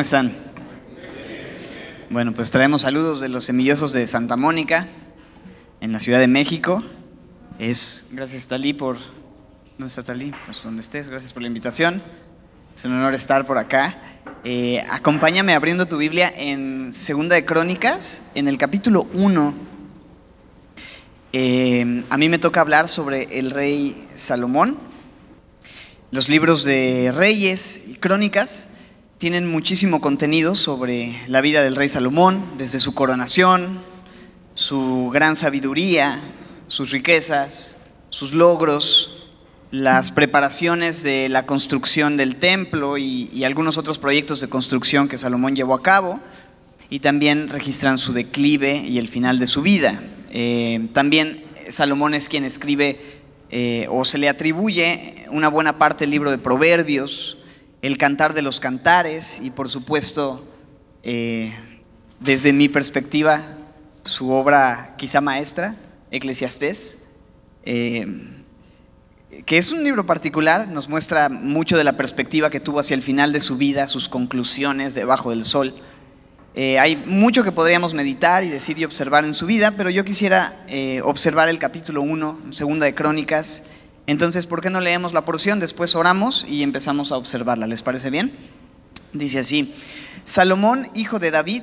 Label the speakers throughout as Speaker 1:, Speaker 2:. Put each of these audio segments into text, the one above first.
Speaker 1: ¿Cómo están? Bueno, pues traemos saludos de los semillosos de Santa Mónica, en la Ciudad de México. Gracias, Talí, ¿dónde está Talí? Pues donde estés, gracias por la invitación. Es un honor estar por acá. Acompáñame abriendo tu Biblia en Segunda de Crónicas, en el capítulo 1. A mí me toca hablar sobre el rey Salomón. Los libros de Reyes y Crónicas tienen muchísimo contenido sobre la vida del rey Salomón, desde su coronación, su gran sabiduría, sus riquezas, sus logros, las preparaciones de la construcción del templo y algunos otros proyectos de construcción que Salomón llevó a cabo, y también registran su declive y el final de su vida. También Salomón es quien escribe o se le atribuye una buena parte del libro de Proverbios, el Cantar de los Cantares y, por supuesto, desde mi perspectiva, su obra quizá maestra, Eclesiastés, que es un libro particular. Nos muestra mucho de la perspectiva que tuvo hacia el final de su vida, sus conclusiones debajo del sol. Hay mucho que podríamos meditar y decir y observar en su vida, pero yo quisiera observar el capítulo 1, Segunda de Crónicas. Entonces, ¿por qué no leemos la porción? Después oramos y empezamos a observarla. ¿Les parece bien? Dice así: Salomón, hijo de David,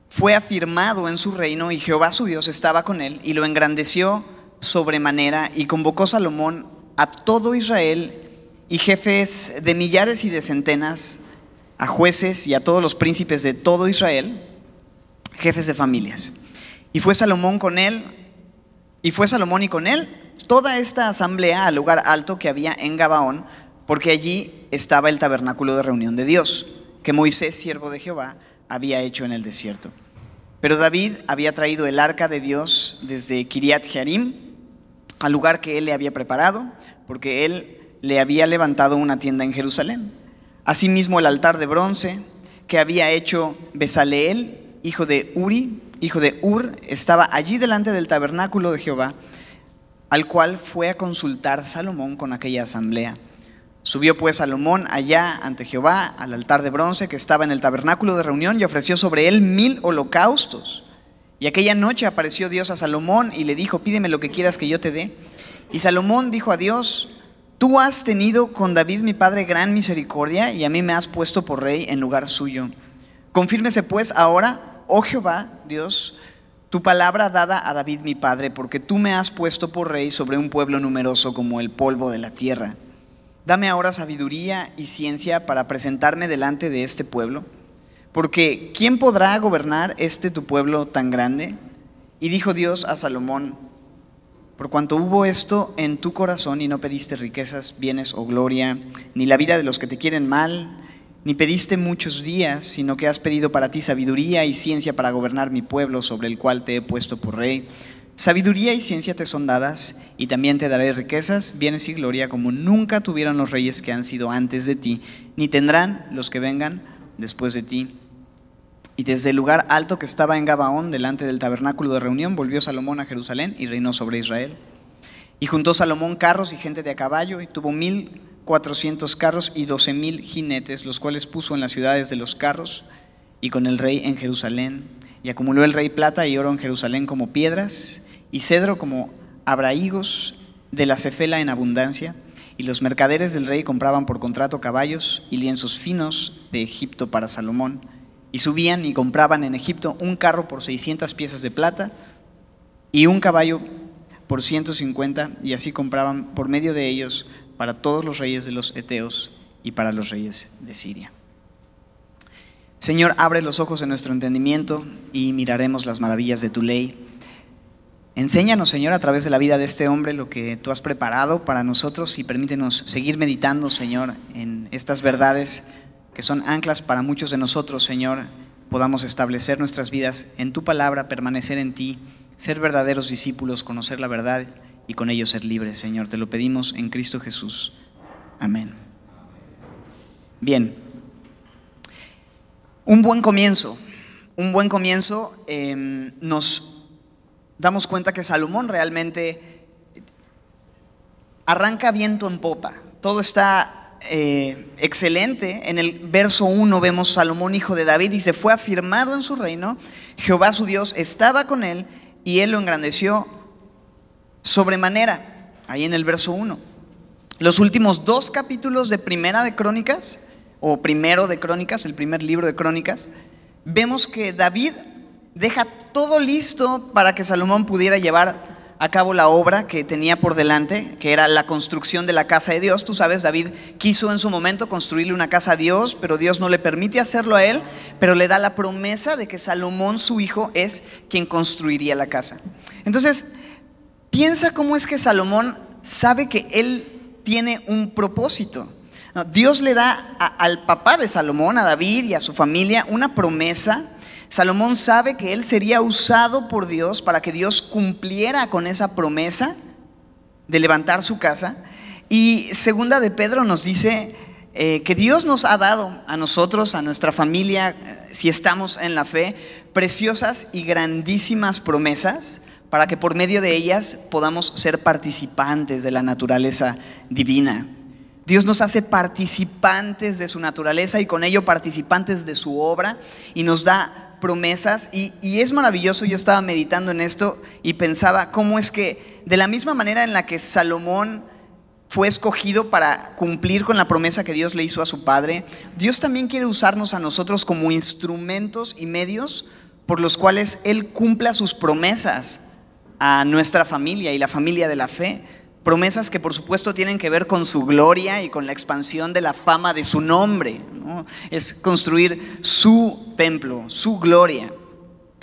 Speaker 1: fue afirmado en su reino, y Jehová su Dios estaba con él, y lo engrandeció sobremanera, y convocó Salomón a todo Israel, y jefes de millares y de centenas, a jueces y a todos los príncipes de todo Israel, jefes de familias. Y fue Salomón y con él toda esta asamblea al lugar alto que había en Gabaón, porque allí estaba el tabernáculo de reunión de Dios, que Moisés, siervo de Jehová, había hecho en el desierto. Pero David había traído el arca de Dios desde Kiriat Jearim, al lugar que él le había preparado, porque él le había levantado una tienda en Jerusalén. Asimismo, el altar de bronce que había hecho Bezaleel, hijo de Ur, estaba allí delante del tabernáculo de Jehová, al cual fue a consultar Salomón con aquella asamblea. Subió pues Salomón allá ante Jehová al altar de bronce que estaba en el tabernáculo de reunión, y ofreció sobre él 1000 holocaustos. Y aquella noche apareció Dios a Salomón y le dijo: pídeme lo que quieras que yo te dé. Y Salomón dijo a Dios: tú has tenido con David mi padre gran misericordia, y a mí me has puesto por rey en lugar suyo. Confírmese pues ahora, oh Jehová Dios, tu palabra dada a David mi padre, porque tú me has puesto por rey sobre un pueblo numeroso como el polvo de la tierra. Dame ahora sabiduría y ciencia para presentarme delante de este pueblo, porque ¿quién podrá gobernar tu pueblo tan grande? Y dijo Dios a Salomón: por cuanto hubo esto en tu corazón, y no pediste riquezas, bienes o gloria, ni la vida de los que te quieren mal, ni pediste muchos días, sino que has pedido para ti sabiduría y ciencia para gobernar mi pueblo, sobre el cual te he puesto por rey. Sabiduría y ciencia te son dadas, y también te daré riquezas, bienes y gloria, como nunca tuvieron los reyes que han sido antes de ti, ni tendrán los que vengan después de ti. Y desde el lugar alto que estaba en Gabaón, delante del tabernáculo de reunión, volvió Salomón a Jerusalén y reinó sobre Israel. Y juntó Salomón carros y gente de a caballo, y tuvo 1400 carros y 12,000 jinetes, los cuales puso en las ciudades de los carros y con el rey en Jerusalén. Y acumuló el rey plata y oro en Jerusalén como piedras, y cedro como abrahigos de la cefela en abundancia. Y los mercaderes del rey compraban por contrato caballos y lienzos finos de Egipto para Salomón. Y subían y compraban en Egipto un carro por 600 piezas de plata y un caballo por 150, y así compraban por medio de ellos para todos los reyes de los heteos y para los reyes de Siria. Señor, abre los ojos de nuestro entendimiento y miraremos las maravillas de tu ley. Enséñanos, Señor, a través de la vida de este hombre lo que tú has preparado para nosotros, y permítenos seguir meditando, Señor, en estas verdades que son anclas para muchos de nosotros. Señor, podamos establecer nuestras vidas en tu palabra, permanecer en ti, ser verdaderos discípulos, conocer la verdad y con ello ser libres. Señor, te lo pedimos en Cristo Jesús. Amén. Bien, un buen comienzo. Nos damos cuenta que Salomón realmente arranca viento en popa. Todo está excelente. En el verso 1 vemos Salomón, hijo de David, y se fue afirmado en su reino. Jehová su Dios estaba con él y él lo engrandeció sobremanera. Ahí en el verso 1. Los últimos 2 capítulos de Primera de Crónicas, o Primero de Crónicas, el primer libro de Crónicas, vemos que David deja todo listo para que Salomón pudiera llevar a cabo la obra que tenía por delante, que era la construcción de la casa de Dios. Tú sabes, David quiso en su momento construirle una casa a Dios, pero Dios no le permite hacerlo a él, pero le da la promesa de que Salomón, su hijo, es quien construiría la casa. Entonces, piensa cómo es que Salomón sabe que él tiene un propósito. No, Dios le da al papá de Salomón, a David y a su familia, una promesa. Salomón sabe que él sería usado por Dios para que Dios cumpliera con esa promesa de levantar su casa. Y segunda de Pedro nos dice que Dios nos ha dado a nosotros, a nuestra familia, si estamos en la fe, preciosas y grandísimas promesas para que por medio de ellas podamos ser participantes de la naturaleza divina. Dios nos hace participantes de su naturaleza y con ello participantes de su obra, y nos da promesas, y es maravilloso. Yo estaba meditando en esto y pensaba cómo es que de la misma manera en la que Salomón fue escogido para cumplir con la promesa que Dios le hizo a su padre, Dios también quiere usarnos a nosotros como instrumentos y medios por los cuales Él cumpla sus promesas a nuestra familia y la familia de la fe. Promesas que por supuesto tienen que ver con su gloria y con la expansión de la fama de su nombre, ¿no? Es construir su templo, su gloria.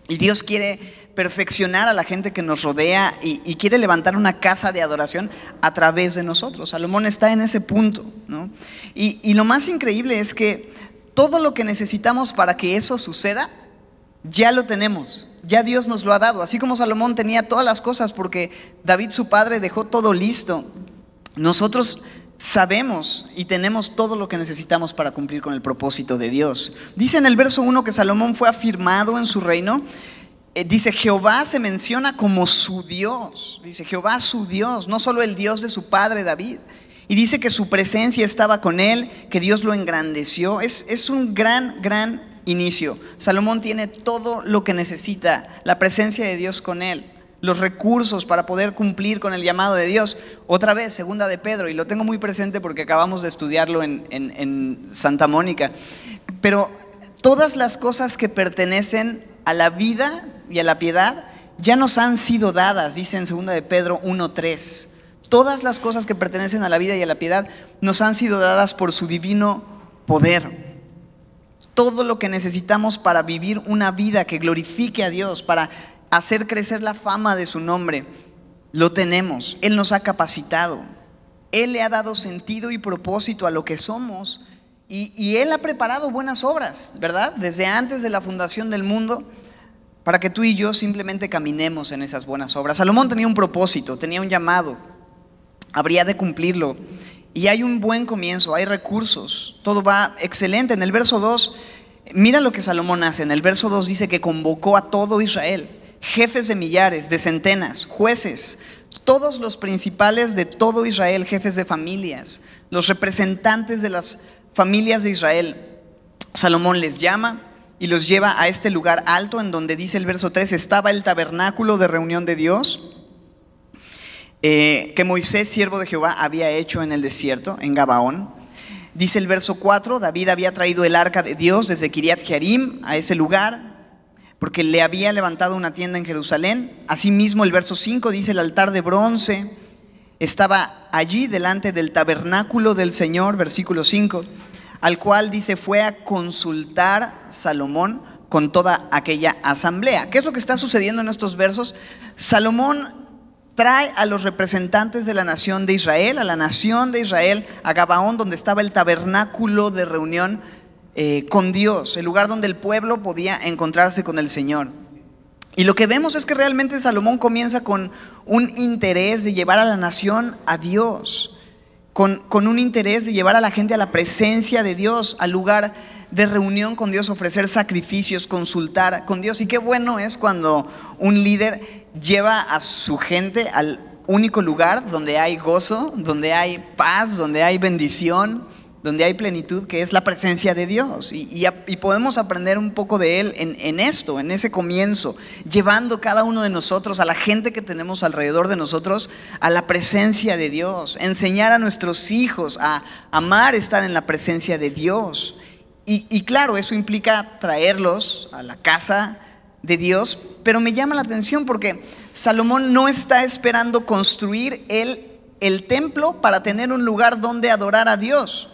Speaker 1: Y Dios quiere perfeccionar a la gente que nos rodea y quiere levantar una casa de adoración a través de nosotros. Salomón está en ese punto, ¿no? Y lo más increíble es que todo lo que necesitamos para que eso suceda, ya lo tenemos, ya Dios nos lo ha dado. Así como Salomón tenía todas las cosas porque David su padre dejó todo listo, nosotros sabemos y tenemos todo lo que necesitamos para cumplir con el propósito de Dios. Dice en el verso 1 que Salomón fue afirmado en su reino. Dice, Jehová se menciona como su Dios. Dice, Jehová su Dios, no solo el Dios de su padre David. Y dice que su presencia estaba con él, que Dios lo engrandeció. Es un gran inicio. Salomón tiene todo lo que necesita, la presencia de Dios con él, los recursos para poder cumplir con el llamado de Dios. Otra vez, segunda de Pedro, y lo tengo muy presente porque acabamos de estudiarlo en Santa Mónica. Pero todas las cosas que pertenecen a la vida y a la piedad ya nos han sido dadas, dice en segunda de Pedro 1:3. Todas las cosas que pertenecen a la vida y a la piedad nos han sido dadas por su divino poder. Todo lo que necesitamos para vivir una vida que glorifique a Dios, para hacer crecer la fama de su nombre, lo tenemos. Él nos ha capacitado. Él le ha dado sentido y propósito a lo que somos. Y Él ha preparado buenas obras, ¿verdad? Desde antes de la fundación del mundo, para que tú y yo simplemente caminemos en esas buenas obras. Salomón tenía un propósito, tenía un llamado. Habría de cumplirlo. Y hay un buen comienzo, hay recursos, todo va excelente. En el verso 2, mira lo que Salomón hace. En el verso 2 dice que convocó a todo Israel, jefes de millares, de centenas, jueces, todos los principales de todo Israel, jefes de familias, los representantes de las familias de Israel. Salomón les llama y los lleva a este lugar alto en donde dice el verso 3, estaba el tabernáculo de reunión de Dios, que Moisés, siervo de Jehová, había hecho en el desierto, en Gabaón. Dice el verso 4, David había traído el arca de Dios desde Kiriat Jearim a ese lugar, porque le había levantado una tienda en Jerusalén. Asimismo el verso 5 dice, el altar de bronce estaba allí delante del tabernáculo del Señor, versículo 5, al cual dice, fue a consultar Salomón con toda aquella asamblea. ¿Qué es lo que está sucediendo en estos versos? Salomón trae a los representantes de la nación de Israel, a la nación de Israel, a Gabaón, donde estaba el tabernáculo de reunión con Dios, el lugar donde el pueblo podía encontrarse con el Señor. Y lo que vemos es que realmente Salomón comienza con un interés de llevar a la nación a Dios, con un interés de llevar a la gente a la presencia de Dios, al lugar de reunión con Dios, ofrecer sacrificios, consultar con Dios. Y qué bueno es cuando un líder lleva a su gente al único lugar donde hay gozo, donde hay paz, donde hay bendición, donde hay plenitud, que es la presencia de Dios. Y podemos aprender un poco de Él en esto, en ese comienzo, llevando cada uno de nosotros, a la gente que tenemos alrededor de nosotros, a la presencia de Dios. Enseñar a nuestros hijos a amar estar en la presencia de Dios. Y claro, eso implica traerlos a la casa de Dios, pero me llama la atención porque Salomón no está esperando construir el templo para tener un lugar donde adorar a Dios,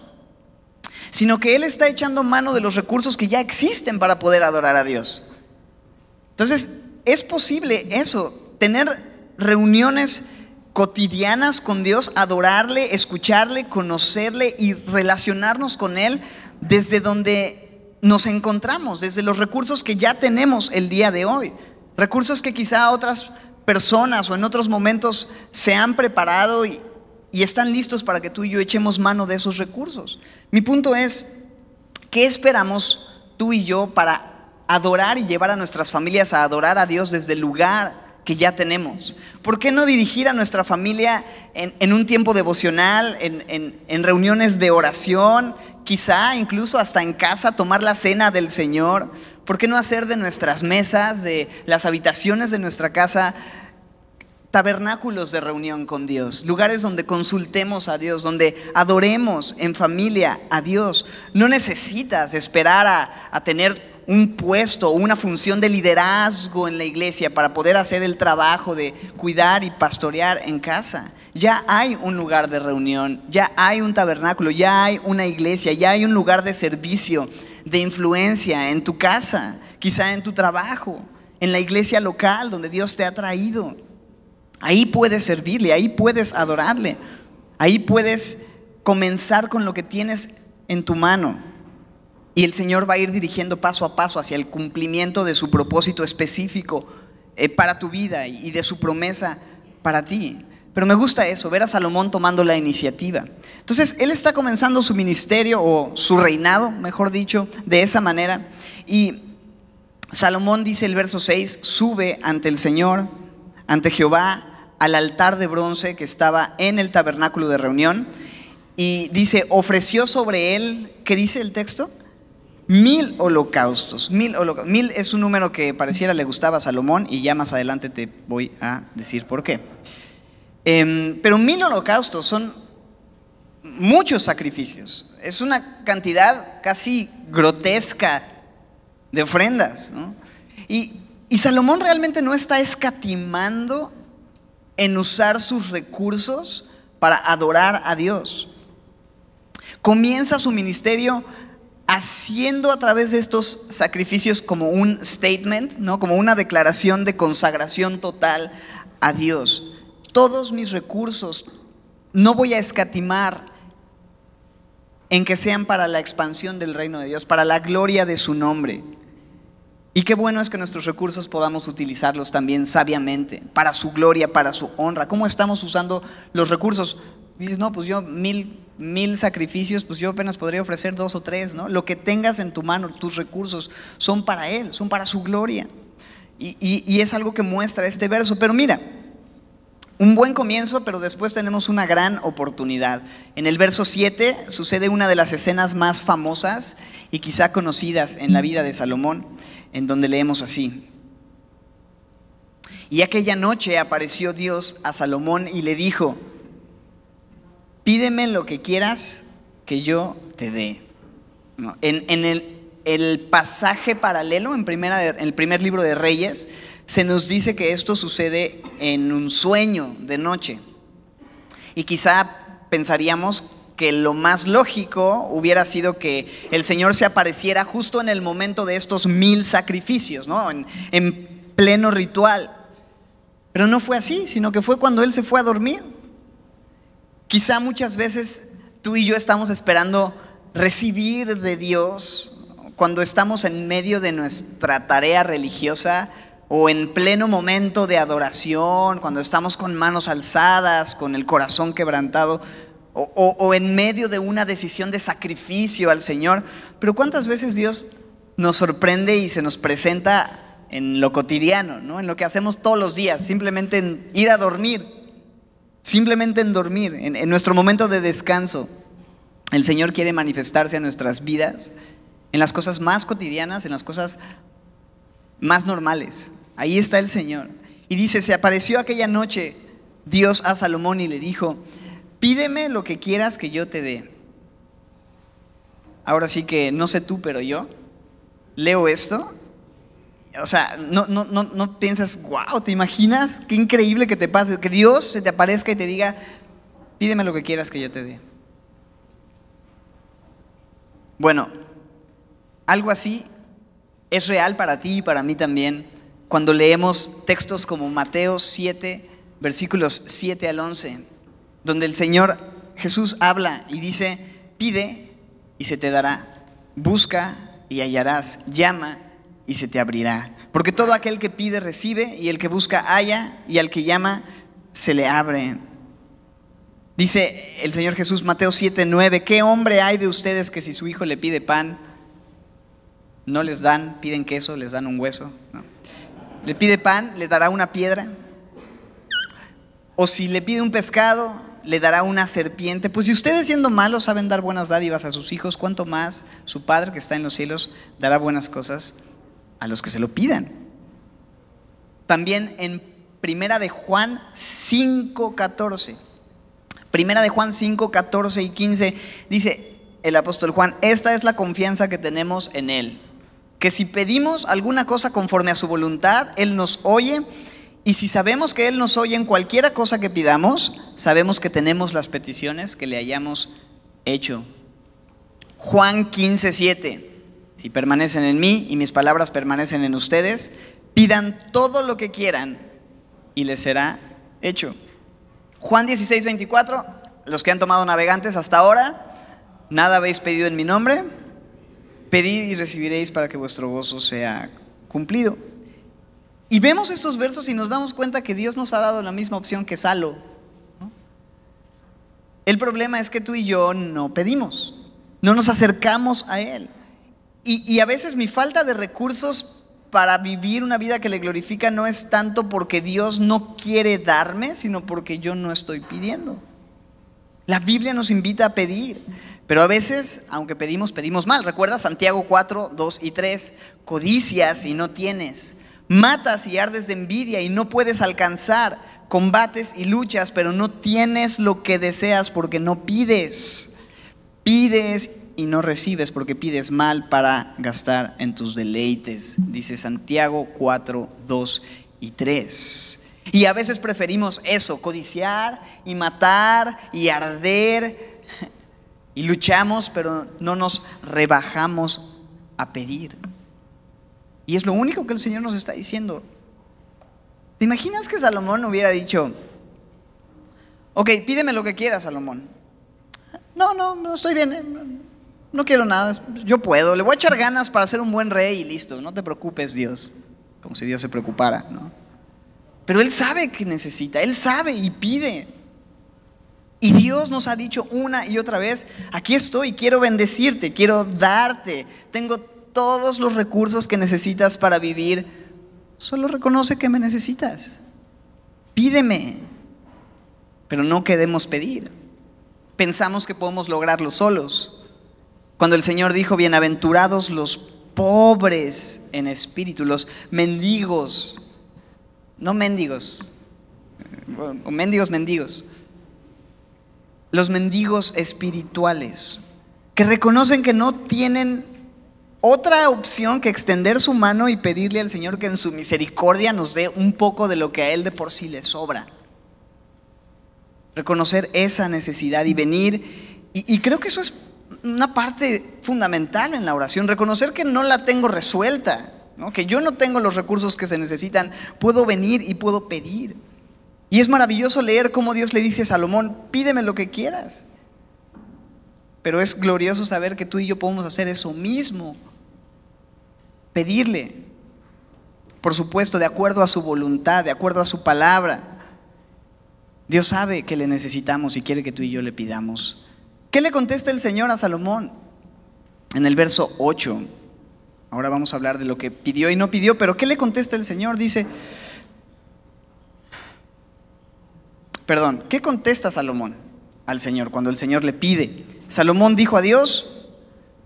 Speaker 1: sino que él está echando mano de los recursos que ya existen para poder adorar a Dios. Entonces, es posible eso, tener reuniones cotidianas con Dios, adorarle, escucharle, conocerle y relacionarnos con Él desde donde nos encontramos, desde los recursos que ya tenemos el día de hoy. Recursos que quizá otras personas o en otros momentos se han preparado y están listos para que tú y yo echemos mano de esos recursos. Mi punto es, ¿qué esperamos tú y yo para adorar y llevar a nuestras familias a adorar a Dios desde el lugar que ya tenemos? ¿Por qué no dirigir a nuestra familia en un tiempo devocional, en reuniones de oración, quizá incluso hasta en casa, tomar la cena del Señor? ¿Por qué no hacer de nuestras mesas, de las habitaciones de nuestra casa, tabernáculos de reunión con Dios, lugares donde consultemos a Dios, donde adoremos en familia a Dios? No necesitas esperar a tener un puesto o una función de liderazgo en la iglesia para poder hacer el trabajo de cuidar y pastorear en casa. Ya hay un lugar de reunión, ya hay un tabernáculo, ya hay una iglesia, ya hay un lugar de servicio, de influencia en tu casa, quizá en tu trabajo, en la iglesia local donde Dios te ha traído. Ahí puedes servirle, ahí puedes adorarle, ahí puedes comenzar con lo que tienes en tu mano. Y el Señor va a ir dirigiendo paso a paso hacia el cumplimiento de su propósito específico para tu vida y de su promesa para ti. Pero me gusta eso, ver a Salomón tomando la iniciativa. Entonces, él está comenzando su ministerio, o su reinado, mejor dicho, de esa manera. Y Salomón, dice el verso 6, sube ante el Señor, ante Jehová, al altar de bronce que estaba en el tabernáculo de reunión. Y dice, ofreció sobre él, ¿qué dice el texto? 1000 holocaustos. 1000 es un número que pareciera le gustaba a Salomón, y ya más adelante te voy a decir por qué. Pero 1000 holocaustos son muchos sacrificios. Es una cantidad casi grotesca de ofrendas, ¿no? Y Salomón realmente no está escatimando en usar sus recursos para adorar a Dios. Comienza su ministerio haciendo a través de estos sacrificios como un statement, ¿no? Como una declaración de consagración total a Dios. Todos mis recursos no voy a escatimar en que sean para la expansión del reino de Dios, para la gloria de su nombre. Y qué bueno es que nuestros recursos podamos utilizarlos también sabiamente, para su gloria, para su honra. ¿Cómo estamos usando los recursos? Dices, no, pues yo mil sacrificios, pues yo apenas podría ofrecer 2 o 3, ¿no? Lo que tengas en tu mano, tus recursos, son para Él, son para su gloria. Y es algo que muestra este verso. Pero mira, un buen comienzo, pero después tenemos una gran oportunidad. En el verso 7 sucede una de las escenas más famosas y quizá conocidas en la vida de Salomón, en donde leemos así: y aquella noche apareció Dios a Salomón y le dijo, pídeme lo que quieras que yo te dé. En el pasaje paralelo, en el primer libro de Reyes, se nos dice que esto sucede en un sueño de noche. Y quizá pensaríamos que lo más lógico hubiera sido que el Señor se apareciera justo en el momento de estos 1000 sacrificios, ¿no? En pleno ritual. Pero no fue así, sino que fue cuando Él se fue a dormir. Quizá muchas veces tú y yo estamos esperando recibir de Dios cuando estamos en medio de nuestra tarea religiosa, o en pleno momento de adoración, cuando estamos con manos alzadas, con el corazón quebrantado, o en medio de una decisión de sacrificio al Señor. Pero ¿cuántas veces Dios nos sorprende y se nos presenta en lo cotidiano, ¿no? En lo que hacemos todos los días, simplemente en ir a dormir, simplemente en dormir, en nuestro momento de descanso? El Señor quiere manifestarse a nuestras vidas en las cosas más cotidianas, en las cosas más normales. Ahí está el Señor. Y dice, se apareció aquella noche Dios a Salomón y le dijo, pídeme lo que quieras que yo te dé. Ahora sí que no sé tú, pero yo leo esto. O sea, no piensas, wow, ¿te imaginas? Qué increíble que te pase, que Dios se te aparezca y te diga, pídeme lo que quieras que yo te dé. Bueno, algo así es real para ti y para mí también cuando leemos textos como Mateo 7, versículos 7 al 11, donde el Señor Jesús habla y dice, pide y se te dará, busca y hallarás, llama y se te abrirá. Porque todo aquel que pide recibe, y el que busca halla, y al que llama se le abre. Dice el Señor Jesús, Mateo 7:9, ¿qué hombre hay de ustedes que si su hijo le pide pan, no les dan, piden queso, les dan un hueso? No. Le pide pan, le dará una piedra. O si le pide un pescado, le dará una serpiente. Pues si ustedes siendo malos saben dar buenas dádivas a sus hijos, ¿cuánto más su Padre que está en los cielos dará buenas cosas a los que se lo pidan? También en Primera de Juan 5:14. Primera de Juan 5:14 y 15 dice el apóstol Juan, esta es la confianza que tenemos en Él, que si pedimos alguna cosa conforme a su voluntad, Él nos oye, y si sabemos que Él nos oye en cualquiera cosa que pidamos, sabemos que tenemos las peticiones que le hayamos hecho. Juan 15:7, si permanecen en mí y mis palabras permanecen en ustedes, pidan todo lo que quieran y les será hecho. Juan 16:24, los que han tomado navegantes hasta ahora, nada habéis pedido en mi nombre, pedid y recibiréis para que vuestro gozo sea cumplido. Y vemos estos versos y nos damos cuenta que Dios nos ha dado la misma opción que Salo, ¿no? El problema es que tú y yo no pedimos, no nos acercamos a Él. Y a veces mi falta de recursos para vivir una vida que le glorifica no es tanto porque Dios no quiere darme, sino porque yo no estoy pidiendo. La Biblia nos invita a pedir, pero a veces, aunque pedimos, pedimos mal. Recuerda Santiago 4:2 y 3, codicias y no tienes, matas y ardes de envidia y no puedes alcanzar, combates y luchas, pero no tienes lo que deseas porque no pides. Pides y no recibes porque pides mal para gastar en tus deleites, dice Santiago 4:2 y 3. Y a veces preferimos eso, codiciar y matar y arder, y luchamos, pero no nos rebajamos a pedir. Y es lo único que el Señor nos está diciendo. ¿Te imaginas que Salomón hubiera dicho, ok, pídeme lo que quieras, Salomón? No estoy bien, no quiero nada, yo puedo, le voy a echar ganas para ser un buen rey y listo, no te preocupes, Dios. Como si Dios se preocupara, ¿no? Pero Él sabe que necesita, Él sabe y pide. Y Dios nos ha dicho una y otra vez, aquí estoy, quiero bendecirte, quiero darte, tengo todos los recursos que necesitas para vivir, solo reconoce que me necesitas, pídeme. Pero no queremos pedir, pensamos que podemos lograrlo solos. Cuando el Señor dijo, bienaventurados los pobres en espíritu, los mendigos, no mendigos, o mendigos, los mendigos espirituales, que reconocen que no tienen otra opción que extender su mano y pedirle al Señor que en su misericordia nos dé un poco de lo que a Él de por sí le sobra. Reconocer esa necesidad y venir, y creo que eso es una parte fundamental en la oración, reconocer que no la tengo resuelta, ¿no? Que yo no tengo los recursos que se necesitan, puedo venir y puedo pedir. Y es maravilloso leer cómo Dios le dice a Salomón, pídeme lo que quieras. Pero es glorioso saber que tú y yo podemos hacer eso mismo, pedirle, por supuesto, de acuerdo a su voluntad, de acuerdo a su palabra. Dios sabe que le necesitamos y quiere que tú y yo le pidamos. ¿Qué le contesta el Señor a Salomón? En el verso 8. Ahora vamos a hablar de lo que pidió y no pidió, pero ¿qué le contesta el Señor? Dice, ¿qué contesta Salomón al Señor cuando el Señor le pide? Salomón dijo a Dios: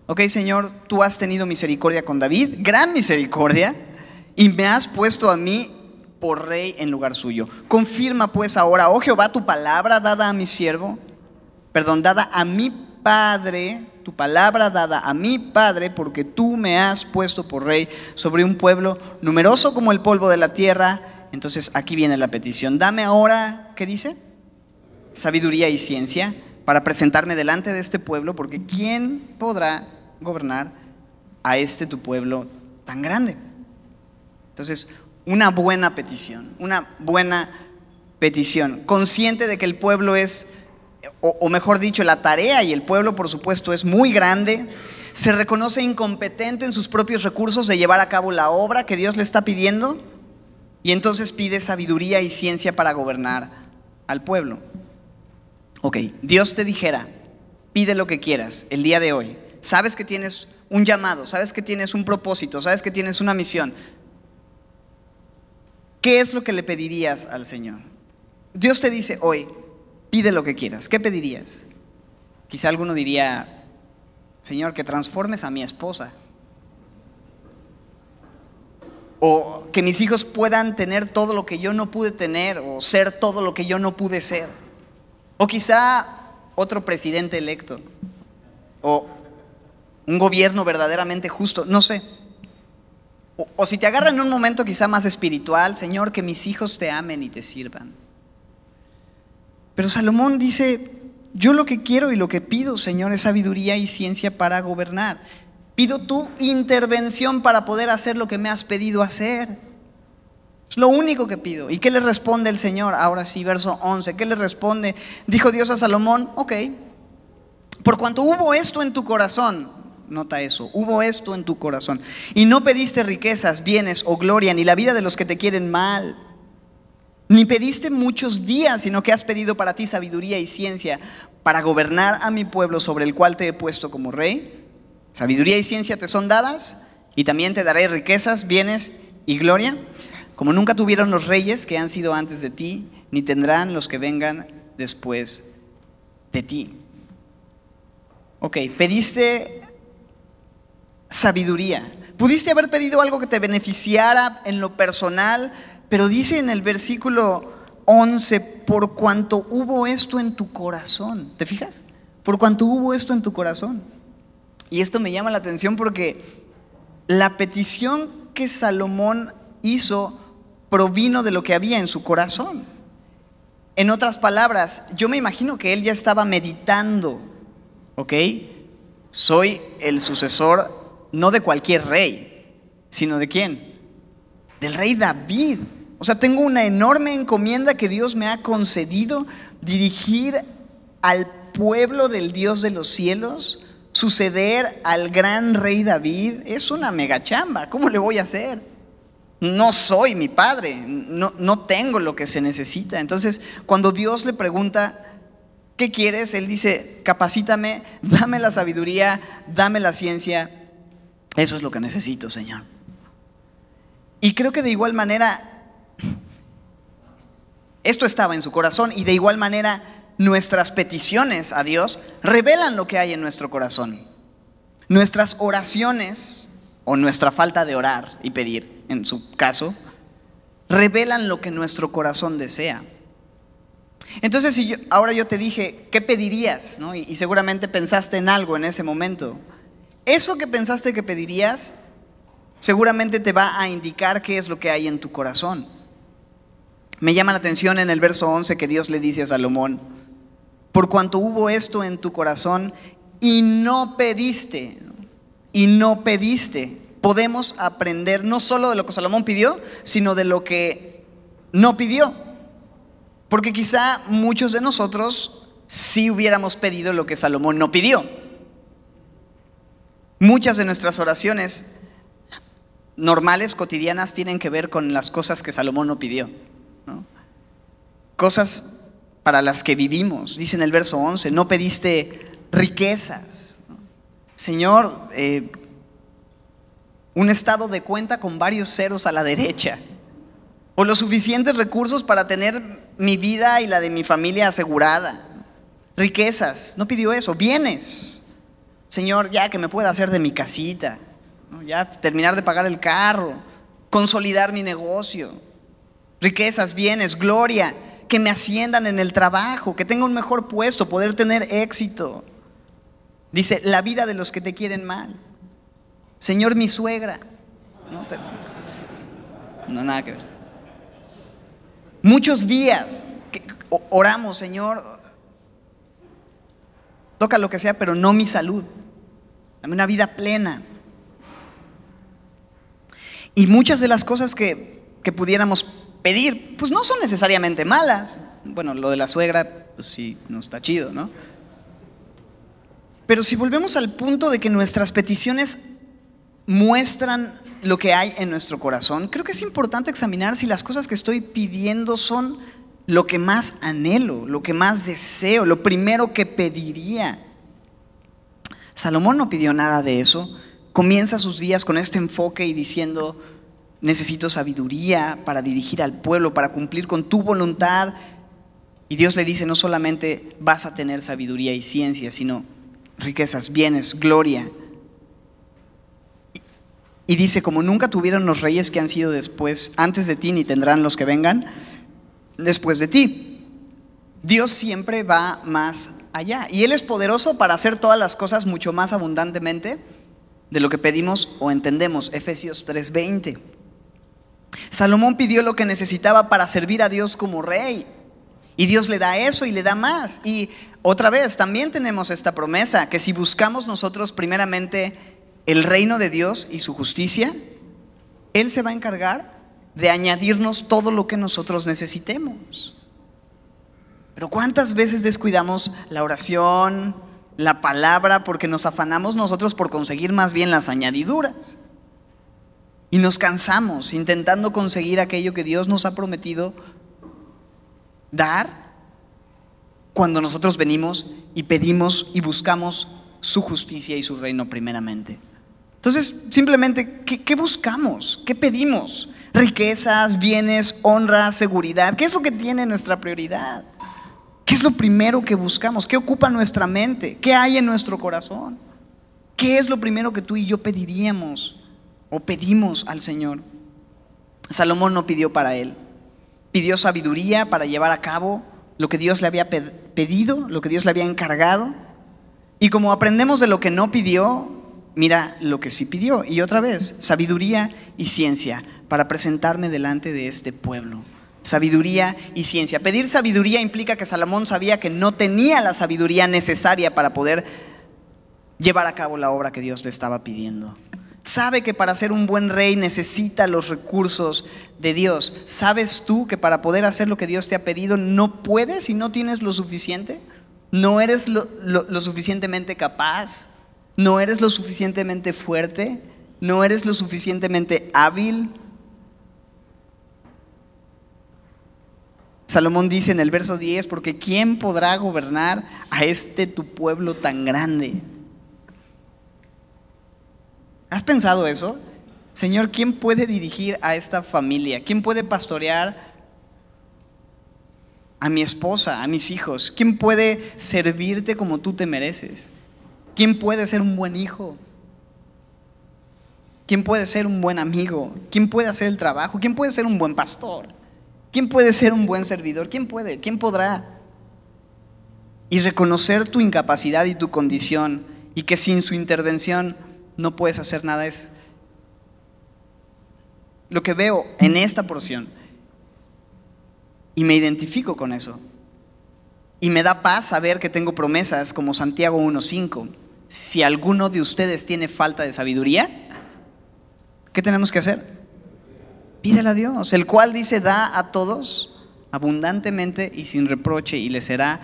Speaker 1: ok, Señor, tú has tenido misericordia con David, gran misericordia, y me has puesto a mí por rey en lugar suyo. Confirma pues ahora, oh Jehová, tu palabra dada a mi siervo, dada a mi padre, tu palabra dada a mi padre, porque tú me has puesto por rey sobre un pueblo numeroso como el polvo de la tierra. Entonces aquí viene la petición: dame ahora, ¿qué dice? Sabiduría y ciencia para presentarme delante de este pueblo, porque ¿quién podrá gobernar a este tu pueblo tan grande? Entonces, una buena petición, consciente de que el pueblo es, o mejor dicho, la tarea y el pueblo, por supuesto, es muy grande. Se reconoce incompetente en sus propios recursos de llevar a cabo la obra que Dios le está pidiendo, y entonces pide sabiduría y ciencia para gobernar al pueblo. Ok, Dios te dijera: pide lo que quieras el día de hoy. Sabes que tienes un llamado, sabes que tienes un propósito, sabes que tienes una misión. ¿Qué es lo que le pedirías al Señor? Dios te dice hoy: pide lo que quieras. ¿Qué pedirías? Quizá alguno diría: Señor, que transformes a mi esposa, o que mis hijos puedan tener todo lo que yo no pude tener, o ser todo lo que yo no pude ser. O quizá otro presidente electo, o un gobierno verdaderamente justo, no sé. O si te agarra en un momento quizá más espiritual: Señor, que mis hijos te amen y te sirvan. Pero Salomón dice: yo lo que quiero y lo que pido, Señor, es sabiduría y ciencia para gobernar. Pido tu intervención para poder hacer lo que me has pedido hacer. Es lo único que pido. ¿Y qué le responde el Señor? Ahora sí, verso 11. ¿Qué le responde? Dijo Dios a Salomón: ok, por cuanto hubo esto en tu corazón. Nota eso: hubo esto en tu corazón, y no pediste riquezas, bienes o gloria, ni la vida de los que te quieren mal, ni pediste muchos días, sino que has pedido para ti sabiduría y ciencia para gobernar a mi pueblo sobre el cual te he puesto como rey. Sabiduría y ciencia te son dadas, y también te daré riquezas, bienes y gloria, como nunca tuvieron los reyes que han sido antes de ti, ni tendrán los que vengan después de ti. Ok, pediste sabiduría. Pudiste haber pedido algo que te beneficiara en lo personal, pero dice en el versículo 11: por cuanto hubo esto en tu corazón. ¿Te fijas? Por cuanto hubo esto en tu corazón. Y esto me llama la atención porque la petición que Salomón hizo provino de lo que había en su corazón. En otras palabras, yo me imagino que él ya estaba meditando: ok, soy el sucesor no de cualquier rey, sino ¿de quién? Del rey David. O sea, tengo una enorme encomienda que Dios me ha concedido: dirigir al pueblo del Dios de los cielos, suceder al gran rey David. Es una mega chamba. ¿Cómo le voy a hacer? No soy mi padre, no tengo lo que se necesita. Entonces, cuando Dios le pregunta: ¿qué quieres?, él dice: capacítame, dame la sabiduría, dame la ciencia. Eso es lo que necesito, Señor. Y creo que de igual manera esto estaba en su corazón, y de igual manera nuestras peticiones a Dios revelan lo que hay en nuestro corazón. Nuestras oraciones, o nuestra falta de orar y pedir, en su caso, revelan lo que nuestro corazón desea. Entonces, si ahora yo te dije: ¿qué pedirías?, ¿no? Y seguramente pensaste en algo en ese momento. Eso que pensaste que pedirías seguramente te va a indicar qué es lo que hay en tu corazón. Me llama la atención en el verso 11 que Dios le dice a Salomón: por cuanto hubo esto en tu corazón y no pediste. Podemos aprender no solo de lo que Salomón pidió, sino de lo que no pidió. Porque quizá muchos de nosotros sí hubiéramos pedido lo que Salomón no pidió. Muchas de nuestras oraciones normales, cotidianas, tienen que ver con las cosas que Salomón no pidió, ¿no? Cosas para las que vivimos. Dice en el verso 11: no pediste riquezas, ¿no? Señor, un estado de cuenta con varios ceros a la derecha, o los suficientes recursos para tener mi vida y la de mi familia asegurada. Riquezas, no pidió eso. Bienes, Señor, ya que me pueda hacer de mi casita, ¿no? Ya terminar de pagar el carro, consolidar mi negocio. Riquezas, bienes, gloria, que me asciendan en el trabajo, que tenga un mejor puesto, poder tener éxito. Dice, la vida de los que te quieren mal. Señor, mi suegra. No, nada que ver. Muchos días que oramos, Señor, toca lo que sea, pero no mi salud. Dame una vida plena. Y muchas de las cosas que pudiéramos pedir, pues no son necesariamente malas. Bueno, lo de la suegra, pues sí, no está chido, ¿no? Pero si volvemos al punto de que nuestras peticiones muestran lo que hay en nuestro corazón, creo que es importante examinar si las cosas que estoy pidiendo son lo que más anhelo, lo que más deseo, lo primero que pediría. Salomón no pidió nada de eso. Comienza sus días con este enfoque y diciendo, necesito sabiduría para dirigir al pueblo, para cumplir con tu voluntad. Y Dios le dice, no solamente vas a tener sabiduría y ciencia, sino riquezas, bienes, gloria. Y dice, como nunca tuvieron los reyes que han sido antes de ti, ni tendrán los que vengan después de ti. Dios siempre va más allá. Y Él es poderoso para hacer todas las cosas mucho más abundantemente de lo que pedimos o entendemos. Efesios 3:20. Salomón pidió lo que necesitaba para servir a Dios como rey. Y Dios le da eso y le da más. Y otra vez, también tenemos esta promesa, que si buscamos nosotros primeramente el reino de Dios y su justicia, Él se va a encargar de añadirnos todo lo que nosotros necesitemos. Pero ¿cuántas veces descuidamos la oración, la palabra, porque nos afanamos nosotros por conseguir más bien las añadiduras? Y nos cansamos intentando conseguir aquello que Dios nos ha prometido dar, cuando nosotros venimos y pedimos y buscamos su justicia y su reino primeramente. Entonces, simplemente, ¿qué buscamos? ¿Qué pedimos? Riquezas, bienes, honra, seguridad. ¿Qué es lo que tiene nuestra prioridad? ¿Qué es lo primero que buscamos? ¿Qué ocupa nuestra mente? ¿Qué hay en nuestro corazón? ¿Qué es lo primero que tú y yo pediríamos o pedimos al Señor? Salomón no pidió para él. Pidió sabiduría para llevar a cabo lo que Dios le había pedido, lo que Dios le había encargado. Y como aprendemos de lo que no pidió, mira lo que sí pidió. Y otra vez, sabiduría y ciencia para presentarme delante de este pueblo. Sabiduría y ciencia. Pedir sabiduría implica que Salomón sabía que no tenía la sabiduría necesaria para poder llevar a cabo la obra que Dios le estaba pidiendo. Sabe que para ser un buen rey necesita los recursos de Dios. ¿Sabes tú que para poder hacer lo que Dios te ha pedido no puedes y no tienes lo suficiente? ¿No eres lo suficientemente capaz? ¿No eres lo suficientemente fuerte? ¿No eres lo suficientemente hábil? Salomón dice en el verso 10, porque ¿quién podrá gobernar a este tu pueblo tan grande? ¿Has pensado eso? Señor, ¿quién puede dirigir a esta familia? ¿Quién puede pastorear a mi esposa, a mis hijos? ¿Quién puede servirte como tú te mereces? ¿Quién puede ser un buen hijo? ¿Quién puede ser un buen amigo? ¿Quién puede hacer el trabajo? ¿Quién puede ser un buen pastor? ¿Quién puede ser un buen servidor? ¿Quién puede? ¿Quién podrá? Y reconocer tu incapacidad y tu condición, y que sin su intervención no puedes hacer nada, es lo que veo en esta porción. Y me identifico con eso. Y me da paz saber que tengo promesas como Santiago 1:5. Si alguno de ustedes tiene falta de sabiduría, ¿qué tenemos que hacer? Pídele a Dios, el cual dice, da a todos abundantemente y sin reproche, y le será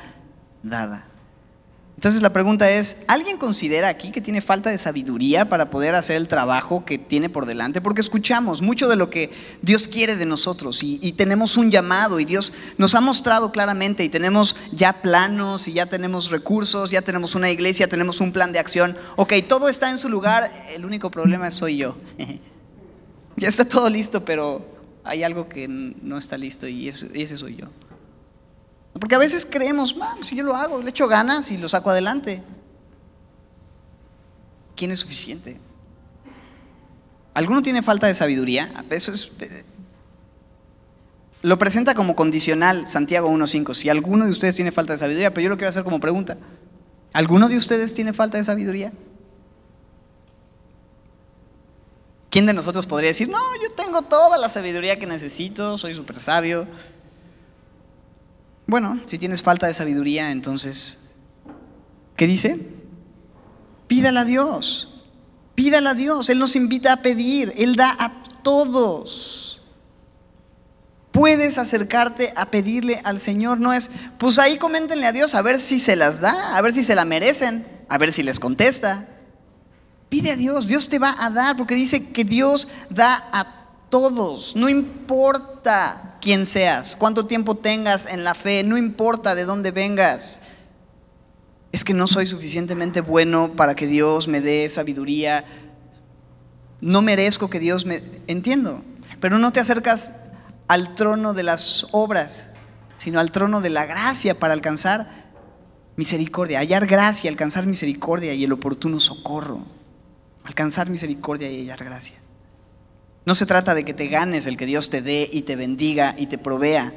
Speaker 1: dada. Entonces la pregunta es, ¿alguien considera aquí que tiene falta de sabiduría para poder hacer el trabajo que tiene por delante? Porque escuchamos mucho de lo que Dios quiere de nosotros y tenemos un llamado, y Dios nos ha mostrado claramente, y tenemos ya planos, y ya tenemos recursos, ya tenemos una iglesia, tenemos un plan de acción. Ok, todo está en su lugar, el único problema soy yo. Ya está todo listo, pero hay algo que no está listo, y ese soy yo. Porque a veces creemos, si yo lo hago, le echo ganas y lo saco adelante. ¿Quién es suficiente? ¿Alguno tiene falta de sabiduría? A veces lo presenta como condicional Santiago 1:5. Si alguno de ustedes tiene falta de sabiduría, pero yo lo quiero hacer como pregunta. ¿Alguno de ustedes tiene falta de sabiduría? ¿Quién de nosotros podría decir, no, yo tengo toda la sabiduría que necesito, soy súper sabio? Bueno, si tienes falta de sabiduría, entonces, ¿qué dice? Pídala a Dios, pídala a Dios. Él nos invita a pedir, Él da a todos. Puedes acercarte a pedirle al Señor, no es, pues ahí coméntenle a Dios a ver si se las da, a ver si se la merecen, a ver si les contesta. Pide a Dios, Dios te va a dar, porque dice que Dios da a todos, no importa quién seas, cuánto tiempo tengas en la fe, no importa de dónde vengas. Es que no soy suficientemente bueno para que Dios me dé sabiduría, no merezco que Dios me... Entiendo, pero no te acercas al trono de las obras, sino al trono de la gracia para alcanzar misericordia, hallar gracia, alcanzar misericordia y el oportuno socorro. Alcanzar misericordia y hallar gracia. No se trata de que te ganes el que Dios te dé y te bendiga y te provea.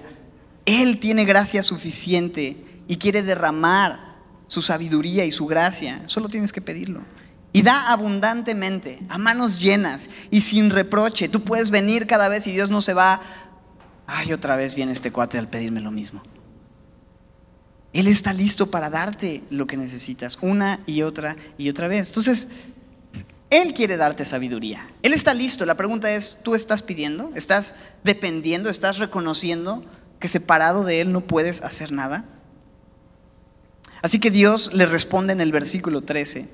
Speaker 1: Él tiene gracia suficiente y quiere derramar su sabiduría y su gracia. Solo tienes que pedirlo. Y da abundantemente, a manos llenas y sin reproche. Tú puedes venir cada vez y Dios no se va, ay, otra vez viene este cuate al pedirme lo mismo. Él está listo para darte lo que necesitas una y otra vez. Entonces, Él quiere darte sabiduría. Él está listo. La pregunta es, ¿tú estás pidiendo? ¿Estás dependiendo? ¿Estás reconociendo que separado de Él no puedes hacer nada? Así que Dios le responde en el versículo 13.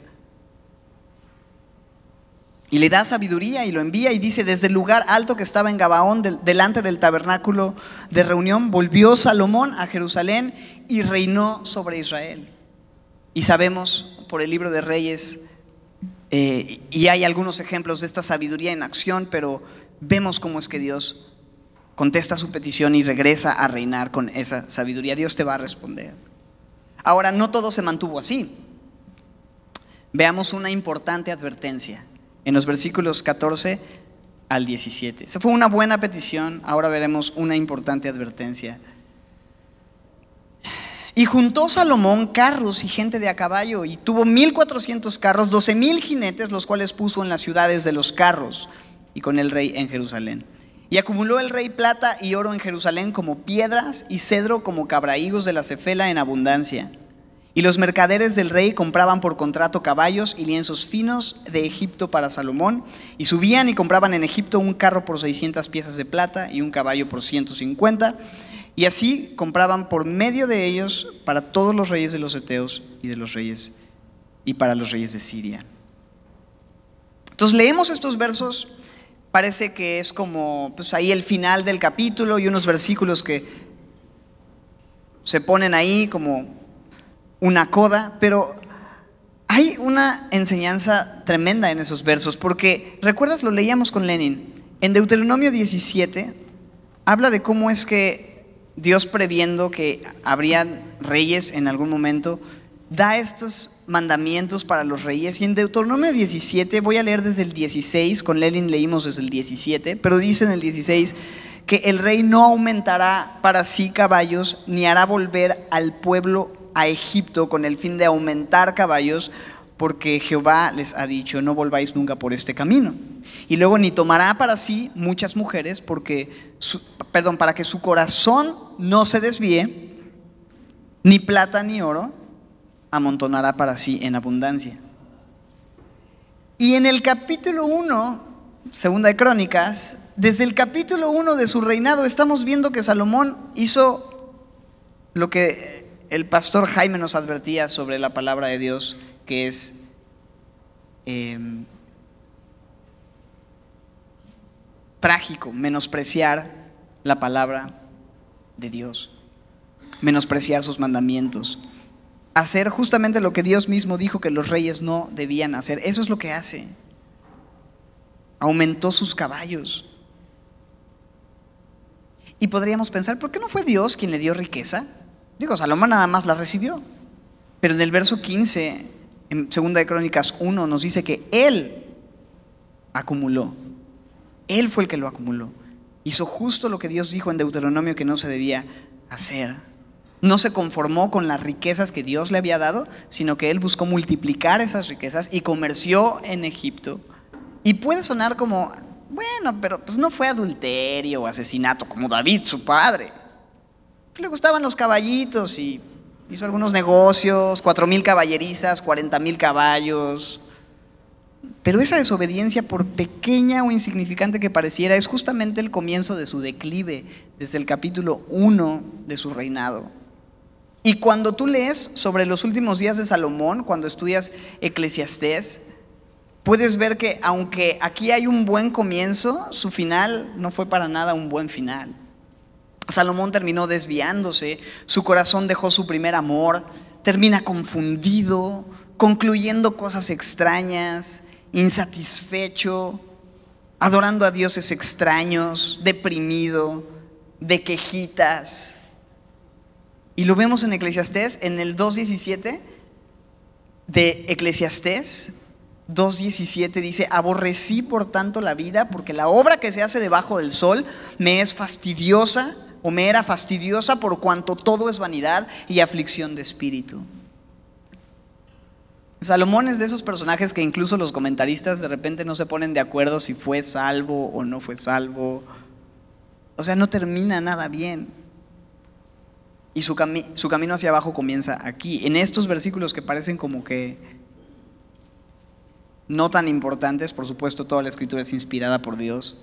Speaker 1: Y le da sabiduría y lo envía y dice, desde el lugar alto que estaba en Gabaón, delante del tabernáculo de reunión, volvió Salomón a Jerusalén y reinó sobre Israel. Y sabemos por el libro de Reyes, y hay algunos ejemplos de esta sabiduría en acción, pero vemos cómo es que Dios contesta su petición y regresa a reinar con esa sabiduría. Dios te va a responder. Ahora, no todo se mantuvo así. Veamos una importante advertencia en los versículos 14 al 17. Esa fue una buena petición, ahora veremos una importante advertencia. Y juntó Salomón carros y gente de a caballo, y tuvo 1,400 carros, 12,000 jinetes, los cuales puso en las ciudades de los carros, y con el rey en Jerusalén. Y acumuló el rey plata y oro en Jerusalén como piedras, y cedro como cabrahigos de la cefela en abundancia. Y los mercaderes del rey compraban por contrato caballos y lienzos finos de Egipto para Salomón, y subían y compraban en Egipto un carro por 600 piezas de plata y un caballo por 150. Y así compraban por medio de ellos para todos los reyes de los heteos y de los reyes y para los reyes de Siria. Entonces leemos estos versos, parece que es como pues ahí el final del capítulo y unos versículos que se ponen ahí como una coda, pero hay una enseñanza tremenda en esos versos, porque ¿recuerdas? Lo leíamos con Lenin. En Deuteronomio 17 habla de cómo es que Dios, previendo que habrían reyes en algún momento, da estos mandamientos para los reyes. Y en Deuteronomio 17, voy a leer desde el 16, con Lenin leímos desde el 17, pero dice en el 16 que el rey no aumentará para sí caballos, ni hará volver al pueblo a Egipto con el fin de aumentar caballos, porque Jehová les ha dicho, no volváis nunca por este camino. Y luego ni tomará para sí muchas mujeres, para que su corazón no se desvíe, ni plata ni oro amontonará para sí en abundancia. Y en el capítulo 1, segunda de Crónicas, desde el capítulo 1 de su reinado, estamos viendo que Salomón hizo lo que el pastor Jaime nos advertía sobre la palabra de Dios, que es trágico menospreciar la palabra de Dios, menospreciar sus mandamientos, hacer justamente lo que Dios mismo dijo que los reyes no debían hacer. Eso es lo que hace. Aumentó sus caballos. Y podríamos pensar, ¿por qué no fue Dios quien le dio riqueza? Digo, Salomón nada más la recibió. Pero en el verso 15, en 2 de Crónicas 1, nos dice que él acumuló. Él fue el que lo acumuló. Hizo justo lo que Dios dijo en Deuteronomio que no se debía hacer. No se conformó con las riquezas que Dios le había dado, sino que él buscó multiplicar esas riquezas y comerció en Egipto. Y puede sonar como, bueno, pero pues no fue adulterio o asesinato como David, su padre. Le gustaban los caballitos y hizo algunos negocios, 4,000 caballerizas, 40,000 caballos. Pero esa desobediencia, por pequeña o insignificante que pareciera, es justamente el comienzo de su declive, desde el capítulo 1 de su reinado. Y cuando tú lees sobre los últimos días de Salomón, cuando estudias Eclesiastés, puedes ver que aunque aquí hay un buen comienzo, su final no fue para nada un buen final. Salomón terminó desviándose, su corazón dejó su primer amor, termina confundido, concluyendo cosas extrañas, insatisfecho, adorando a dioses extraños, deprimido, de quejitas. Y lo vemos en Eclesiastés, en el 2:17 de Eclesiastés 2:17 dice: aborrecí por tanto la vida, porque la obra que se hace debajo del sol me es fastidiosa, o me era fastidiosa, por cuanto todo es vanidad y aflicción de espíritu. Salomón es de esos personajes que incluso los comentaristas de repente no se ponen de acuerdo si fue salvo o no fue salvo. O sea, no termina nada bien. Y su camino hacia abajo comienza aquí, en estos versículos que parecen como que no tan importantes. Por supuesto, toda la escritura es inspirada por Dios.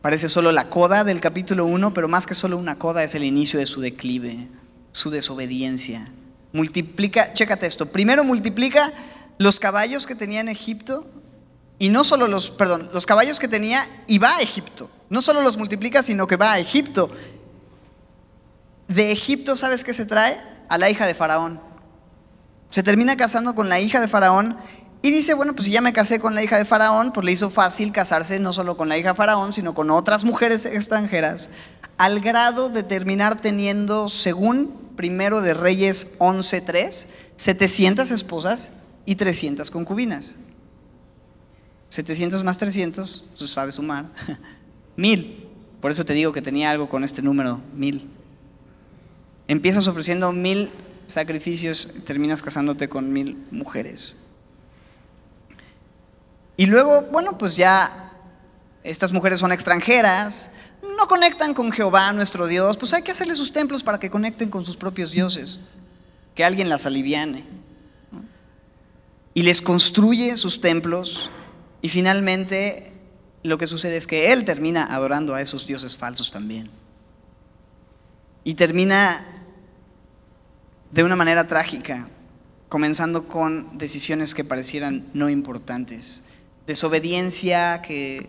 Speaker 1: Parece solo la coda del capítulo 1, pero más que solo una coda, es el inicio de su declive, su desobediencia. Multiplica, chécate esto, primero multiplica los caballos que tenía en Egipto, y no solo los caballos que tenía, y va a Egipto. No solo los multiplica, sino que va a Egipto. De Egipto, ¿sabes qué se trae? A la hija de Faraón. Se termina casando con la hija de Faraón. Y dice, bueno, pues si ya me casé con la hija de Faraón, pues le hizo fácil casarse no solo con la hija de Faraón, sino con otras mujeres extranjeras, al grado de terminar teniendo, según 1 de Reyes 11:3, 700 esposas y 300 concubinas. 700 más 300, tú sabes sumar, 1,000. Por eso te digo que tenía algo con este número, 1,000. Empiezas ofreciendo 1,000 sacrificios, terminas casándote con 1,000 mujeres. Y luego, bueno, pues ya estas mujeres son extranjeras, no conectan con Jehová nuestro Dios, pues hay que hacerle sus templos para que conecten con sus propios dioses, que alguien las aliviane, ¿no? Y les construye sus templos, y finalmente lo que sucede es que él termina adorando a esos dioses falsos también. Y termina de una manera trágica, comenzando con decisiones que parecieran no importantes. Desobediencia que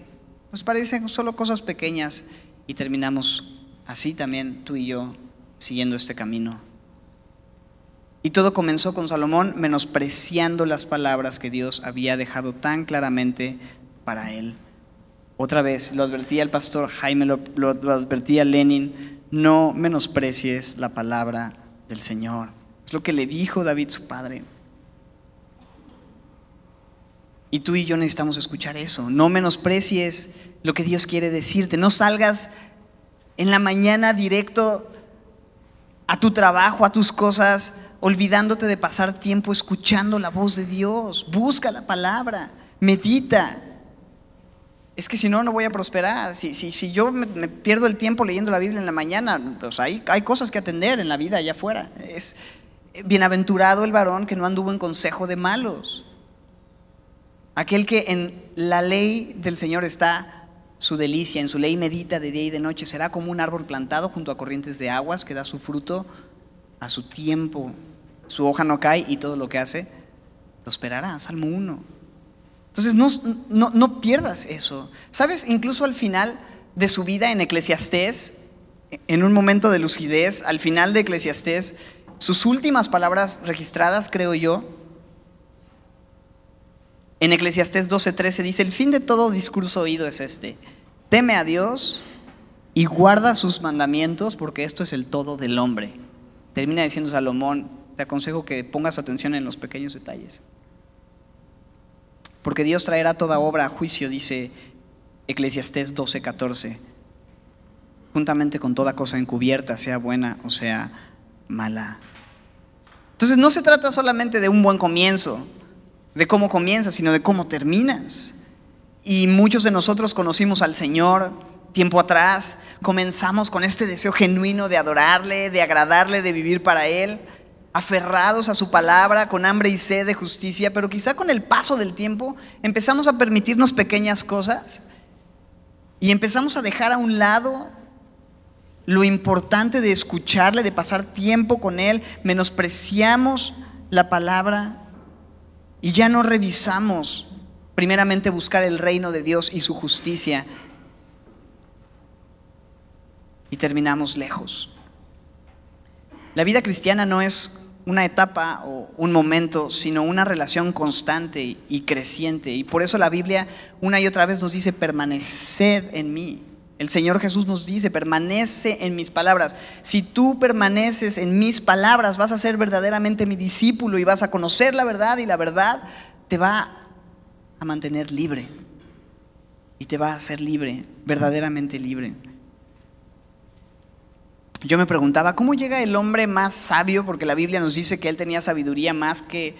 Speaker 1: nos parecen solo cosas pequeñas, y terminamos así también tú y yo siguiendo este camino. Y todo comenzó con Salomón menospreciando las palabras que Dios había dejado tan claramente para él. Otra vez, lo advertía el pastor Jaime, lo advertía Lenin: no menosprecies la palabra del Señor. Es lo que le dijo David, su padre. Y tú y yo necesitamos escuchar eso. No menosprecies lo que Dios quiere decirte. No salgas en la mañana directo a tu trabajo, a tus cosas, olvidándote de pasar tiempo escuchando la voz de Dios. Busca la palabra, medita. Es que si no, no voy a prosperar. Si yo me pierdo el tiempo leyendo la Biblia en la mañana, pues hay cosas que atender en la vida allá afuera. Es bienaventurado el varón que no anduvo en consejo de malos. Aquel que en la ley del Señor está su delicia, en su ley medita de día y de noche. Será como un árbol plantado junto a corrientes de aguas, que da su fruto a su tiempo. Su hoja no cae y todo lo que hace prosperará. Salmo 1. Entonces no pierdas eso. ¿Sabes? Incluso al final de su vida en Eclesiastés, en un momento de lucidez, al final de Eclesiastés, sus últimas palabras registradas, creo yo, en Eclesiastés 12:13 dice: el fin de todo discurso oído es este: teme a Dios y guarda sus mandamientos, porque esto es el todo del hombre. termina diciendo Salomón: te aconsejo que pongas atención en los pequeños detalles. Porque Dios traerá toda obra a juicio, dice Eclesiastés 12:14, juntamente con toda cosa encubierta, sea buena o sea mala. Entonces no se trata solamente de un buen comienzo, de cómo comienzas, sino de cómo terminas. Y muchos de nosotros conocimos al Señor tiempo atrás, comenzamos con este deseo genuino de adorarle, de agradarle, de vivir para Él, aferrados a su palabra, con hambre y sed de justicia, pero quizá con el paso del tiempo empezamos a permitirnos pequeñas cosas y empezamos a dejar a un lado lo importante de escucharle, de pasar tiempo con Él, menospreciamos la palabra y ya no revisamos primeramente buscar el reino de Dios y su justicia, y terminamos lejos. La vida cristiana no es una etapa o un momento, sino una relación constante y creciente. Y por eso la Biblia una y otra vez nos dice: permaneced en mí. El Señor Jesús nos dice: permanece en mis palabras. Si tú permaneces en mis palabras, vas a ser verdaderamente mi discípulo y vas a conocer la verdad, y la verdad te va a mantener libre y te va a hacer libre, verdaderamente libre. Yo me preguntaba: ¿cómo llega el hombre más sabio? Porque la Biblia nos dice que él tenía sabiduría más que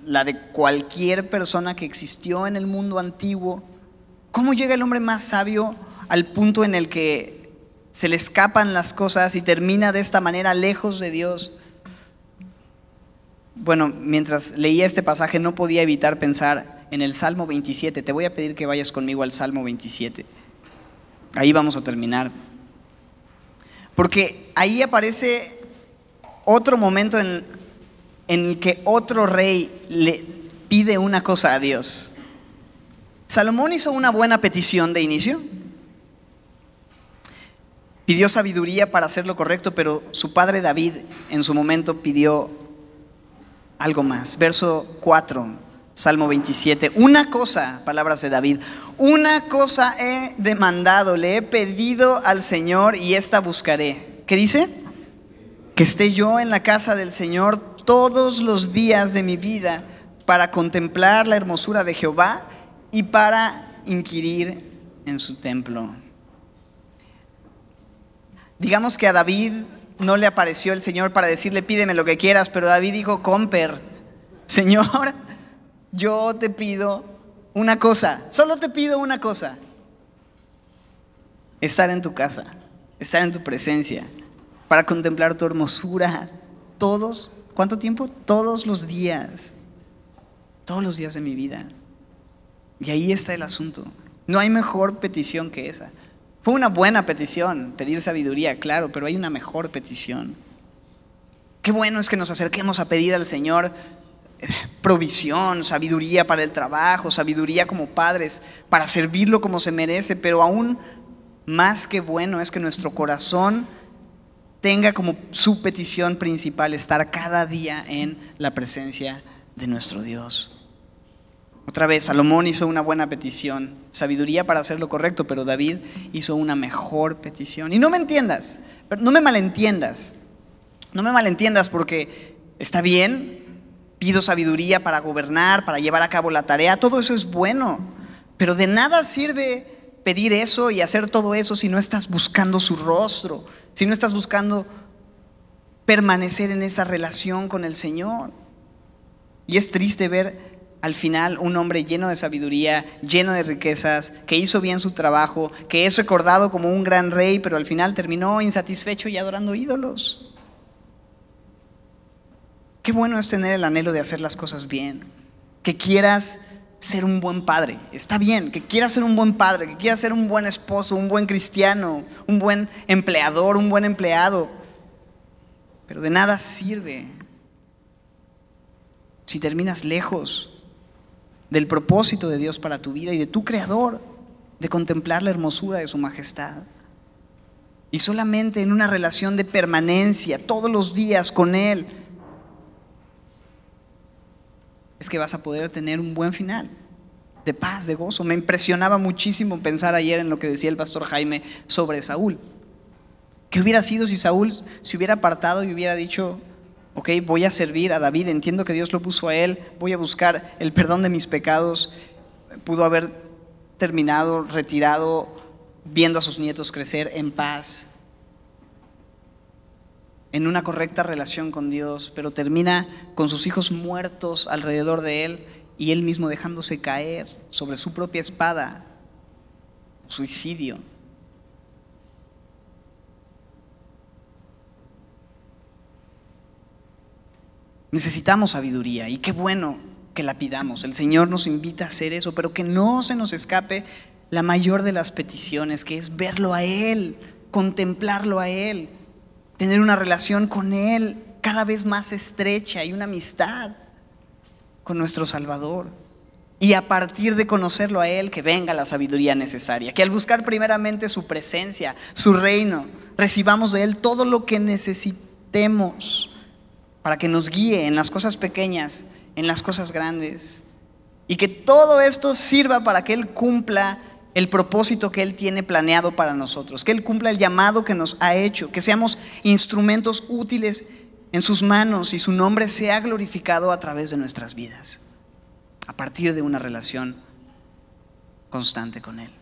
Speaker 1: la de cualquier persona que existió en el mundo antiguo. ¿Cómo llega el hombre más sabio al punto en el que se le escapan las cosas y termina de esta manera lejos de Dios? Bueno, mientras leía este pasaje no podía evitar pensar en el Salmo 27. Te voy a pedir que vayas conmigo al Salmo 27. Ahí vamos a terminar. Porque ahí aparece otro momento en el que otro rey le pide una cosa a Dios. Salomón hizo una buena petición de inicio. Pidió sabiduría para hacer lo correcto, pero su padre David en su momento pidió algo más. Verso 4, Salmo 27. Una cosa, palabras de David, una cosa he demandado, le he pedido al Señor y esta buscaré. ¿Qué dice? Que esté yo en la casa del Señor todos los días de mi vida, para contemplar la hermosura de Jehová y para inquirir en su templo. Digamos que a David no le apareció el Señor para decirle: pídeme lo que quieras, pero David dijo: comper, Señor, yo te pido una cosa, solo te pido una cosa: estar en tu casa, estar en tu presencia, para contemplar tu hermosura todos, ¿cuánto tiempo? Todos los días de mi vida. Y ahí está el asunto. No hay mejor petición que esa. Fue una buena petición, pedir sabiduría, claro, pero hay una mejor petición. Qué bueno es que nos acerquemos a pedir al Señor provisión, sabiduría para el trabajo, sabiduría como padres, para servirlo como se merece, pero aún más que bueno es que nuestro corazón tenga como su petición principal estar cada día en la presencia de nuestro Dios. Otra vez, Salomón hizo una buena petición, sabiduría para hacer lo correcto, pero David hizo una mejor petición. Y no me entiendas, no me malentiendas, porque está bien, pido sabiduría para gobernar, para llevar a cabo la tarea, todo eso es bueno, pero de nada sirve pedir eso y hacer todo eso si no estás buscando su rostro, si no estás buscando permanecer en esa relación con el Señor. Y es triste ver al final un hombre lleno de sabiduría, lleno de riquezas, que hizo bien su trabajo, que es recordado como un gran rey, pero al final terminó insatisfecho y adorando ídolos. Qué bueno es tener el anhelo de hacer las cosas bien, que quieras ser un buen padre, está bien, que quieras ser un buen padre, que quieras ser un buen esposo, un buen cristiano, un buen empleador, un buen empleado, pero de nada sirve si terminas lejos del propósito de Dios para tu vida y de tu Creador, de contemplar la hermosura de su majestad. Y solamente en una relación de permanencia todos los días con Él es que vas a poder tener un buen final, de paz, de gozo. Me impresionaba muchísimo pensar ayer en lo que decía el pastor Jaime sobre Saúl. ¿Qué hubiera sido si Saúl se hubiera apartado y hubiera dicho: ok, voy a servir a David, entiendo que Dios lo puso a él, voy a buscar el perdón de mis pecados? Pudo haber terminado, retirado, viendo a sus nietos crecer en paz, en una correcta relación con Dios, pero termina con sus hijos muertos alrededor de él y él mismo dejándose caer sobre su propia espada. Suicidio. Necesitamos sabiduría, y qué bueno que la pidamos. El Señor nos invita a hacer eso, pero que no se nos escape la mayor de las peticiones, que es verlo a Él, contemplarlo a Él, tener una relación con Él cada vez más estrecha y una amistad con nuestro Salvador. Y a partir de conocerlo a Él, que venga la sabiduría necesaria, que al buscar primeramente su presencia, su reino, recibamos de Él todo lo que necesitemos para que nos guíe en las cosas pequeñas, en las cosas grandes, y que todo esto sirva para que Él cumpla el propósito que Él tiene planeado para nosotros, que Él cumpla el llamado que nos ha hecho, que seamos instrumentos útiles en sus manos y su nombre sea glorificado a través de nuestras vidas, a partir de una relación constante con Él.